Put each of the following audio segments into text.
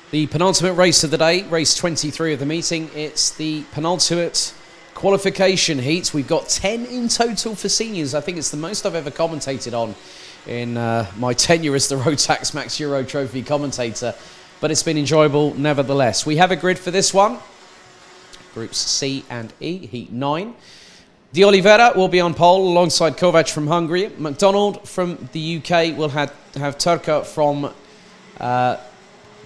The penultimate race of the day, race 23 of the meeting. It's the penultimate qualification heat. We've got 10 in total for seniors. I think it's the most I've ever commentated on in my tenure as the Rotax Max Euro Trophy commentator. But it's been enjoyable nevertheless. We have a grid for this one. Groups C and E, heat 9. De Oliveira will be on pole alongside Kovac from Hungary. McDonald from the UK will have Turca from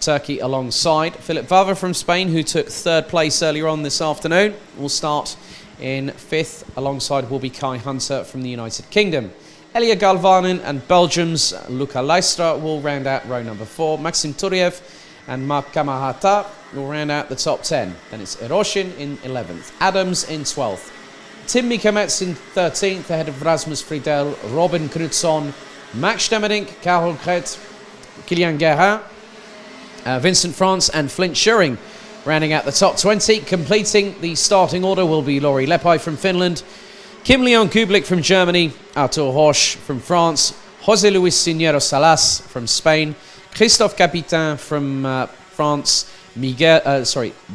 Turkey alongside. Philip Vava from Spain, who took third place earlier on this afternoon, will start in 5th. Alongside will be Kai Hunter from the United Kingdom. Elia Galvanin and Belgium's Luca Leistra will round out row number 4. Maxim Turiev and Mark Kamahata will round out the top 10. Then it's Eroshin in 11th. Adams in 12th. Tim Mikamets in 13th, ahead of Rasmus Friedel, Robin Knudson, Max Stemmerink, Karol Kret, Kilian Guerrin, Vincent France and Flint Schuring rounding out the top 20. Completing the starting order will be Lauri Lepai from Finland, Kim Leon Kublik from Germany, Arthur Horsch from France, José Luis Sinero Salas from Spain, Christophe Capitain from France,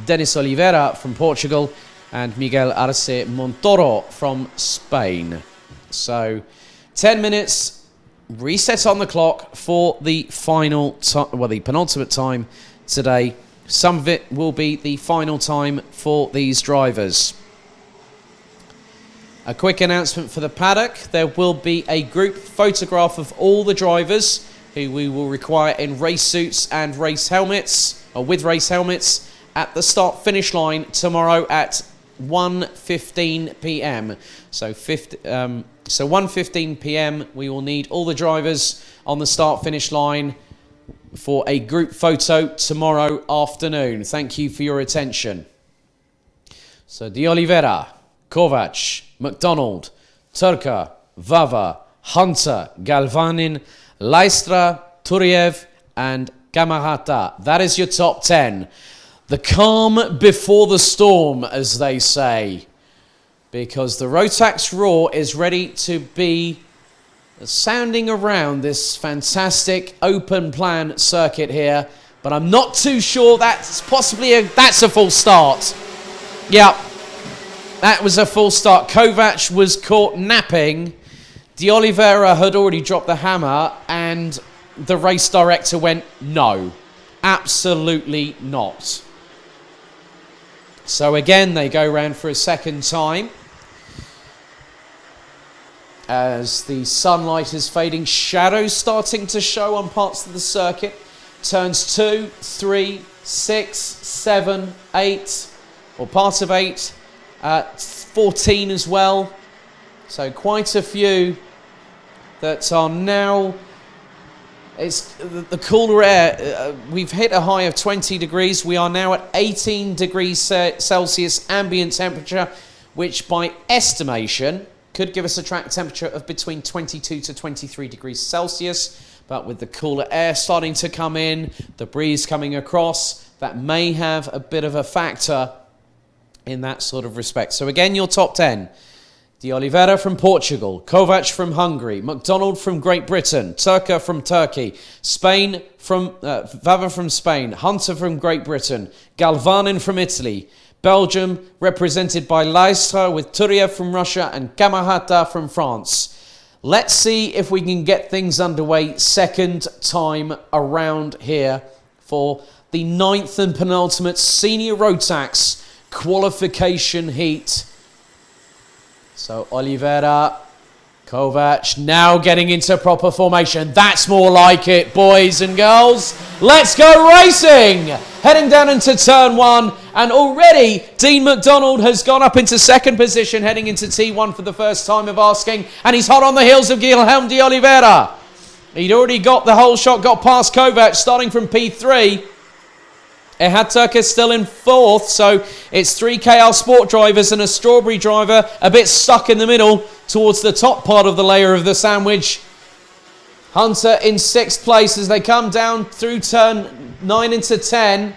Denis Oliveira from Portugal, and Miguel Arce Montoro from Spain. So 10 minutes reset on the clock for the the penultimate time today. Some of it will be the final time for these drivers. A quick announcement for the paddock. There will be a group photograph of all the drivers who we will require in race suits and race helmets, or with race helmets, at the start-finish line tomorrow at 1:15 p.m. So 1:15 p.m. we will need all the drivers on the start-finish line for a group photo tomorrow afternoon. Thank you for your attention. So De Oliveira, Kovac, McDonald, Turca, Vava, Hunter, Galvanin, Leistra, Turiev and Kamahata. That is your top 10. The calm before the storm, as they say, because the Rotax Raw is ready to be sounding around this fantastic open plan circuit here, but I'm not too sure that's that's a full start. Yeah, that was a full start. Kovac was caught napping. De Oliveira had already dropped the hammer, and the race director went, no, absolutely not. So again, they go round for a second time. As the sunlight is fading, shadows starting to show on parts of the circuit. Turns 2, 3, 6, 7, 8, or part of 8, 14 as well. So quite a few that are now... It's the cooler air. We've hit a high of 20 degrees. We are now at 18 degrees Celsius ambient temperature, which by estimation could give us a track temperature of between 22 to 23 degrees Celsius. But with the cooler air starting to come in, the breeze coming across, that may have a bit of a factor in that sort of respect. So again, your top 10. De Oliveira from Portugal, Kovac from Hungary, McDonald from Great Britain, Turca from Turkey, Spain from Vava from Spain, Hunter from Great Britain, Galvanin from Italy, Belgium represented by Leistra with Turiev from Russia and Kamahata from France. Let's see if we can get things underway second time around here for the 9th and penultimate Senior Rotax qualification heat. So Oliveira, Kovac now getting into proper formation. That's more like it, boys and girls. Let's go racing! Heading down into turn 1, and already Dean McDonald has gone up into second position, heading into T1 for the first time of asking, and he's hot on the heels of Guilherme de Oliveira. He'd already got the whole shot, got past Kovac, starting from P3. Ehad Turk is still in 4th, so it's 3 KL Sport drivers and a Strawberry driver a bit stuck in the middle towards the top part of the layer of the sandwich. Hunter in 6th place as they come down through turn 9 into 10.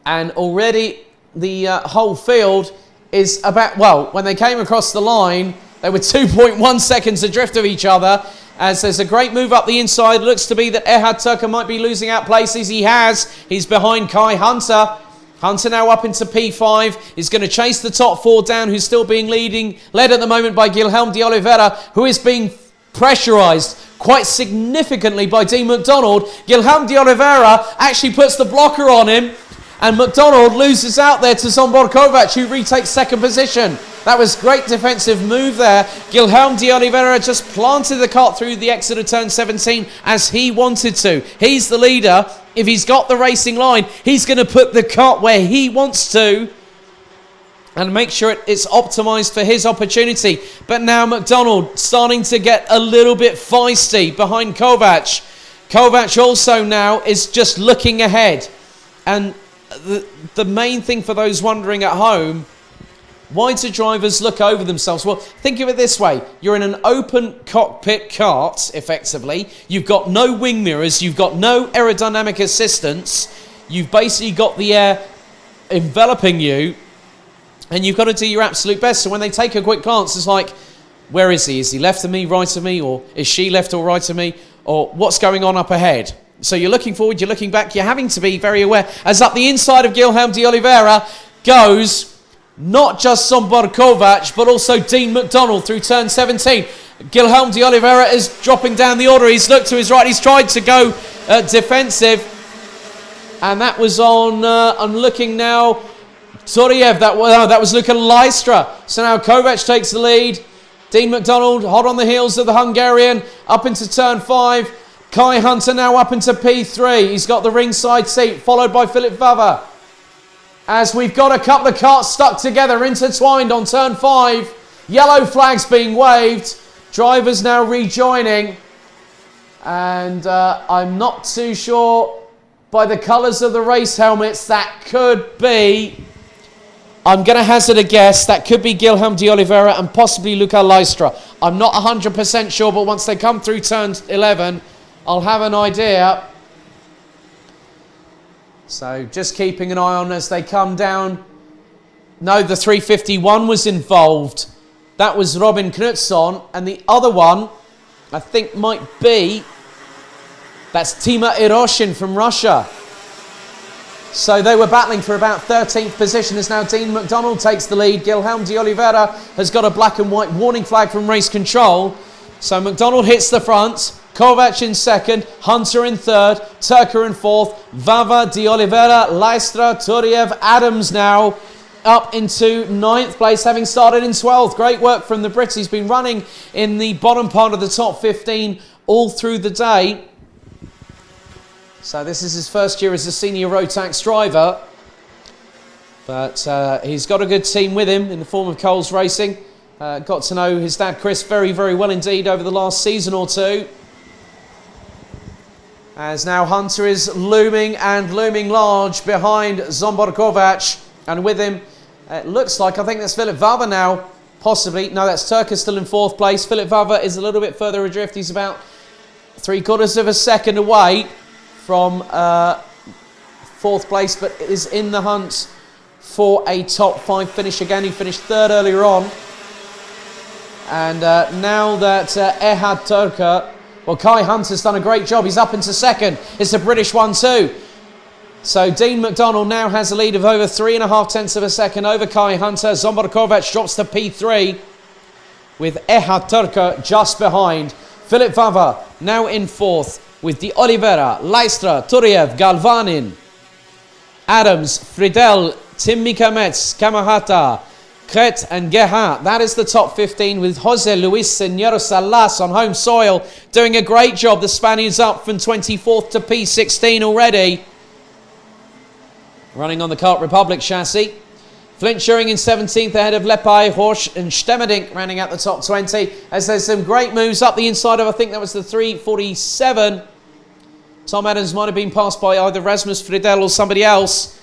And already the whole field is about, well, when they came across the line, they were 2.1 seconds adrift of each other. as there's a great move up the inside. Looks to be that Ehad Turka might be losing out places. He has. He's behind Kai Hunter. Hunter now up into P5. He's going to chase the top 4 down, who's still being led at the moment by Guilherme de Oliveira, who is being pressurised quite significantly by Dean McDonald. Guilherme de Oliveira actually puts the blocker on him, and McDonald loses out there to Zsombor Kovac, who retakes second position. That was great defensive move there. Guilherme de Oliveira just planted the cart through the exit of turn 17 as he wanted to. He's the leader. If he's got the racing line, he's going to put the cart where he wants to and make sure it's optimised for his opportunity. But now McDonald starting to get a little bit feisty behind Kovac. Kovac also now is just looking ahead. And the main thing for those wondering at home, why do drivers look over themselves? Well, think of it this way. You're in an open cockpit kart, effectively. You've got no wing mirrors. You've got no aerodynamic assistance. You've basically got the air enveloping you. And you've got to do your absolute best. So when they take a quick glance, it's like, where is he? Is he left of me, right of me? Or is she left or right of me? Or what's going on up ahead? So you're looking forward, you're looking back. You're having to be very aware. As up the inside of Guilherme de Oliveira goes not just Zsombor Kovac, but also Dean McDonald through turn 17. Guilherme de Oliveira is dropping down the order. He's looked to his right. He's tried to go defensive. And that was on, I'm looking now, Turiev, that was Luka Lystra. So now Kovac takes the lead. Dean McDonald hot on the heels of the Hungarian up into turn 5. Kai Hunter now up into P3. He's got the ringside seat, followed by Philip Vava. As we've got a couple of carts stuck together, intertwined on turn 5. Yellow flags being waved. Drivers now rejoining. And I'm not too sure by the colours of the race helmets that could be, I'm going to hazard a guess, that could be Guilherme de Oliveira and possibly Luka Lystra. I'm not 100% sure, but once they come through turn 11, I'll have an idea. So just keeping an eye on as they come down. No, the 351 was involved. That was Robin Knutsson. And the other one, I think might be, that's Tima Iroshin from Russia. So they were battling for about 13th position as now Dean McDonald takes the lead. Guilherme de Oliveira has got a black and white warning flag from race control. So McDonald hits the front. Kovac in second, Hunter in third, Turka in fourth, Vava, de Oliveira, Lystra, Turiev, Adams now up into 9th place, having started in 12th. Great work from the Brits. He's been running in the bottom part of the top 15 all through the day. So this is his first year as a senior Rotax driver. But he's got a good team with him in the form of Coles Racing. Got to know his dad Chris very, very well indeed over the last season or two. As now Hunter is looming and looming large behind Zsombor Kovac. And with him, it looks like, I think that's Philip Vava now, possibly. No, that's Turka still in 4th place. Philip Vava is a little bit further adrift. He's about 3/4 of a second away from 4th place, but is in the hunt for a top 5 finish again. He finished 3rd earlier on. And now that Ehad Turka, well, Kai Hunter's done a great job. He's up into 2nd. It's a British one too. So Dean McDonald now has a lead of over 3.5 tenths of a second over Kai Hunter. Zsombor Kovac drops to P3 with Ehad Turka just behind. Philip Vava now in 4th with de Oliveira, Lystra, Turiev, Galvanin, Adams, Friedel, Tim Mikamets, Kamahata, Kret and Geha. That is the top 15 with Jose Luis Senor Salas on home soil doing a great job. The Spaniards up from 24th to P16 already. Running on the Kart Republic chassis. Flint Schuring in 17th ahead of Lepay, Horsch and Stemmerdink rounding out the top 20 as there's some great moves up the inside of, I think that was the 347. Tom Adams might have been passed by either Rasmus Friedel or somebody else.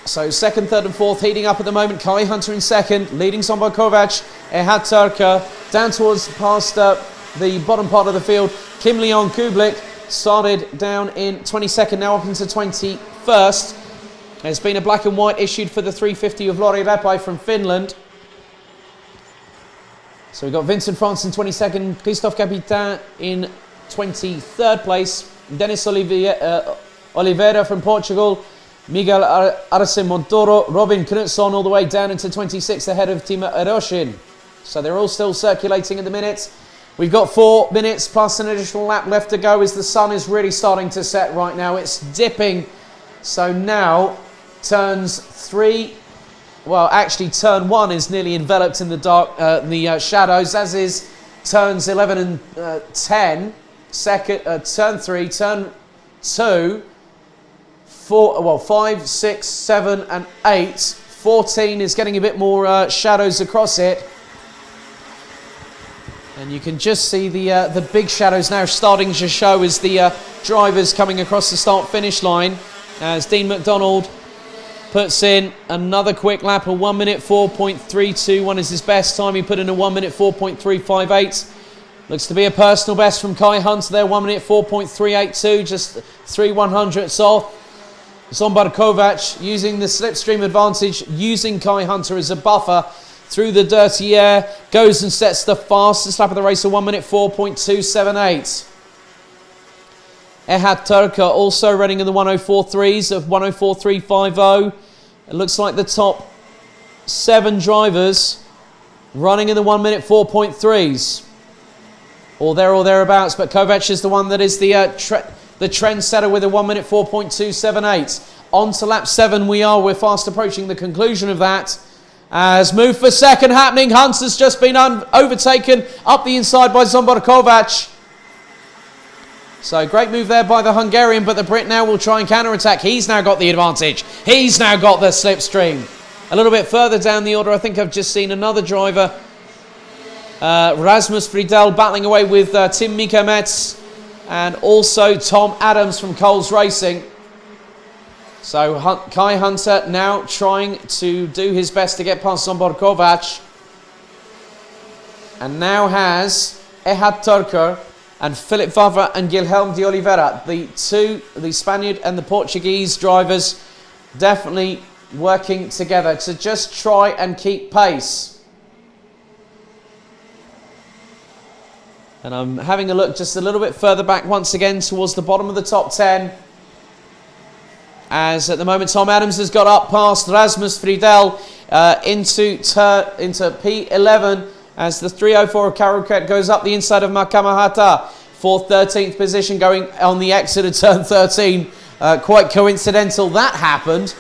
So 2nd, 3rd and 4th heating up at the moment. Kai Hunter in 2nd, leading Zsombor Kovac, Ehad Turka, down towards past the bottom part of the field. Kim Leon Kublik started down in 22nd, now up into 21st. There's been a black and white issued for the 350 of Lori Lepay from Finland. So we've got Vincent France in 22nd, Christophe Capitan in 23rd place, Denis Oliveira from Portugal, Miguel Arce Montoro, Robin Knutsson all the way down into 26th ahead of Timo Eroshin. So they're all still circulating at the minute. We've got 4 minutes plus an additional lap left to go as the sun is really starting to set right now. It's dipping. So now turns 3, well actually turn 1 is nearly enveloped in the dark, shadows, as is turns 11 and 10. Turn 3, turn 2, 4, well 5, 6, 7 and 8. 14 is getting a bit more shadows across it. And you can just see the big shadows now starting to show as the drivers coming across the start-finish line. As Dean McDonald puts in another quick lap, a 1 minute 4.321 is his best time. He put in a 1 minute 4.358. Looks to be a personal best from Kai Hunter there, 1 minute 4.382, just 3/100ths off. Zombar Kovac using the slipstream advantage, using Kai Hunter as a buffer through the dirty air, goes and sets the fastest lap of the race, a 1 minute 4.278. Ehad Turka also running in the 104.3s of 104.350. It looks like the top 7 drivers running in the 1 minute 4.3s. Or there or thereabouts, but Kovac is the one that is the trendsetter with a 1 minute 4.278. On to lap 7 we are. We're fast approaching the conclusion of that. As move for second happening, Hunter's just been overtaken up the inside by Zombar Kovac. So great move there by the Hungarian, but the Brit now will try and counter-attack. He's now got the advantage. He's now got the slipstream. A little bit further down the order, I think I've just seen another driver, Rasmus Friedel, battling away with Tim Mikametz and also Tom Adams from Coles Racing. So Kai Hunter now trying to do his best to get past Zombar Kovac. And now has Ehad Turker and Philip Vavra and Guilherme de Oliveira, the Spaniard and the Portuguese drivers, definitely working together to just try and keep pace. And I'm having a look just a little bit further back once again towards the bottom of the top 10. As at the moment Tom Adams has got up past Rasmus Friedel into P11 as the 304 of Karuket goes up the inside of Makamahata. 4th, 13th position going on the exit of turn 13. Quite coincidental that happened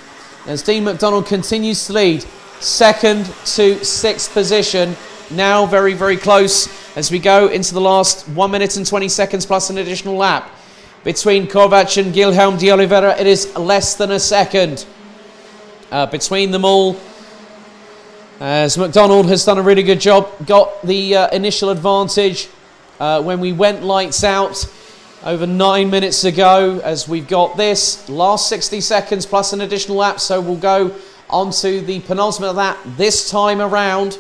as Dean McDonald continues to lead. 2nd to 6th position. Now very, very close as we go into the last 1 minute and 20 seconds plus an additional lap. Between Kovac and Guilherme de Oliveira, it is less than a second between them all. As McDonald has done a really good job, got the initial advantage when we went lights out over 9 minutes ago, as we've got this last 60 seconds plus an additional lap, so we'll go on to the penultimate of that this time around.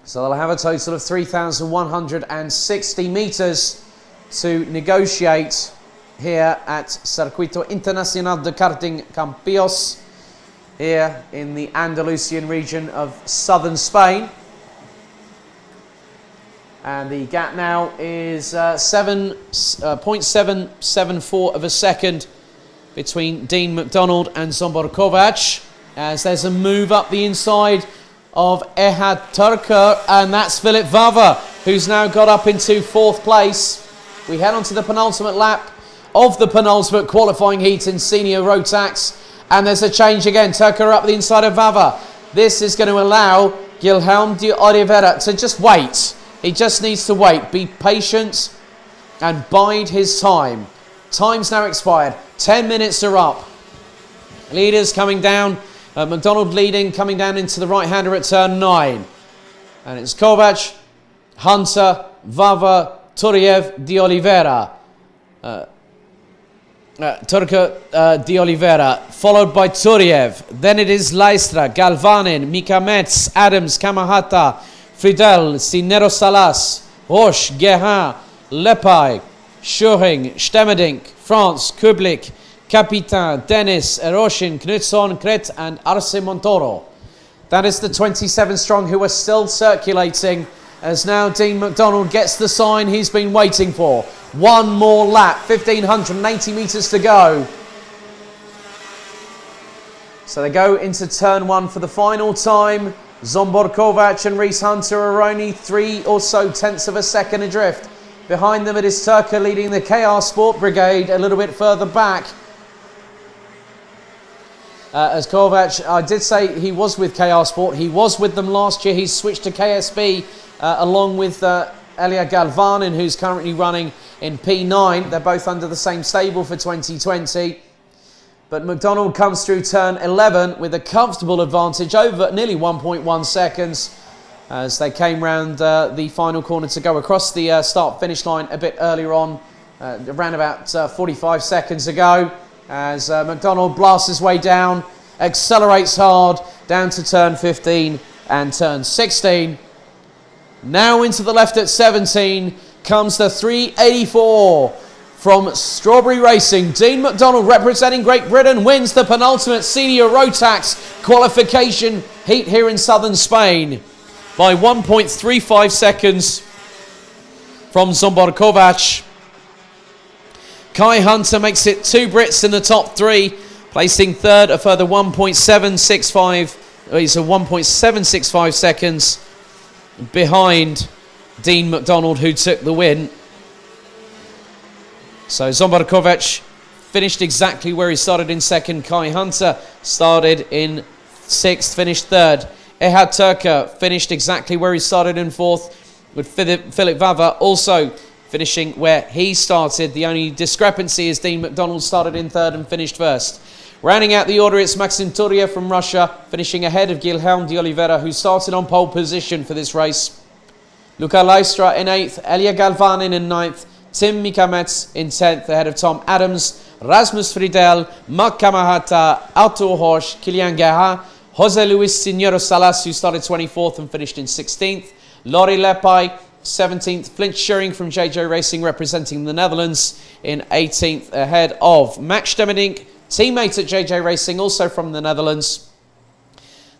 So they'll have a total of 3,160 metres to negotiate here at Circuito Internacional de Karting Campillos, here in the Andalusian region of southern Spain. And the gap now is 7.774 of a second between Dean McDonald and Zombar Kovac, as there's a move up the inside of Ehad Turker, and that's Philip Vavra, who's now got up into 4th place. We head on to the penultimate lap of the penultimate qualifying heat in senior Rotax, and there's a change again. Turker up the inside of Vavra. This is going to allow Guilherme de Oliveira to just wait. He just needs to wait, be patient and bide his time. Time's now expired. 10 minutes are up. Leaders coming down. McDonald leading, coming down into the right-hander at turn 9. And it's Kovac, Hunter, Vavra, Turiev, de Oliveira. Turka de Oliveira, followed by Turiev. Then it is Leistra, Galvanin, Mikametz, Adams, Kamahata, Friedel, Sinero Salas, Roche, Guérin, Lepay, Schuring, Stemedink, France, Kublik, Capitan, Dennis, Eroshin, Knutsson, Kret and Arce Montoro. That is the 27 strong who are still circulating, as now Dean McDonald gets the sign he's been waiting for. One more lap, 1,580 metres to go. So they go into turn one for the final time. Zsombor Kovács and Reese Hunter are only 3 or so tenths of a second adrift. Behind them it is Turka leading the KR Sport Brigade a little bit further back. As Kovács, I did say he was with KR Sport. He was with them last year. He's switched to KSB along with Elia Galvanin, who's currently running in P9. They're both under the same stable for 2020. But McDonald comes through turn 11 with a comfortable advantage over nearly 1.1 seconds as they came round the final corner to go across the start-finish line a bit earlier on, around about 45 seconds ago. As McDonald blasts his way down, accelerates hard down to turn 15 and turn 16. Now into the left at 17 comes the 384 from Strawberry Racing. Dean McDonald, representing Great Britain, wins the penultimate senior Rotax qualification heat here in southern Spain by 1.35 seconds from Zsombor Kovács. Kai Hunter makes it 2 Brits in the top 3, placing third, a further 1.765. He's a 1.765 seconds behind Dean McDonald, who took the win. So Zsombor Kovács finished exactly where he started in second. Kai Hunter started in 6th, finished 3rd. Ehad Turka finished exactly where he started in 4th, with Philip Vava also finishing where he started. The only discrepancy is Dean McDonald started in 3rd and finished 1st. Rounding out the order, it's Maxim Turiev from Russia, finishing ahead of Guilherme de Oliveira, who started on pole position for this race. Luca Leistra in 8th, Elia Galvanin in 9th, Tim Mikamets in 10th, ahead of Tom Adams, Rasmus Friedel, Mark Kamahata, Artur Horsch, Kilian Guerra, Jose Luis Senoro Salas, who started 24th and finished in 16th, Lori Lepai, 17th, Flint Schuring from JJ Racing representing the Netherlands in 18th, ahead of Max Stemmenink, teammate at JJ Racing, also from the Netherlands.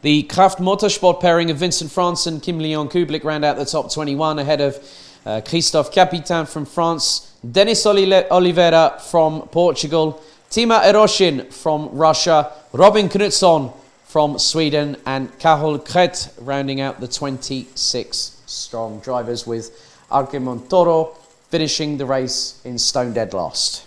The Kraft Motorsport pairing of Vincent France and Kim Leon Kublik round out the top 21, ahead of Christophe Capitan from France, Denis Oliveira from Portugal, Tima Eroshin from Russia, Robin Knutsson from Sweden, and Karol Kret rounding out the 26 strong drivers, with Arke Montoro finishing the race in stone dead last.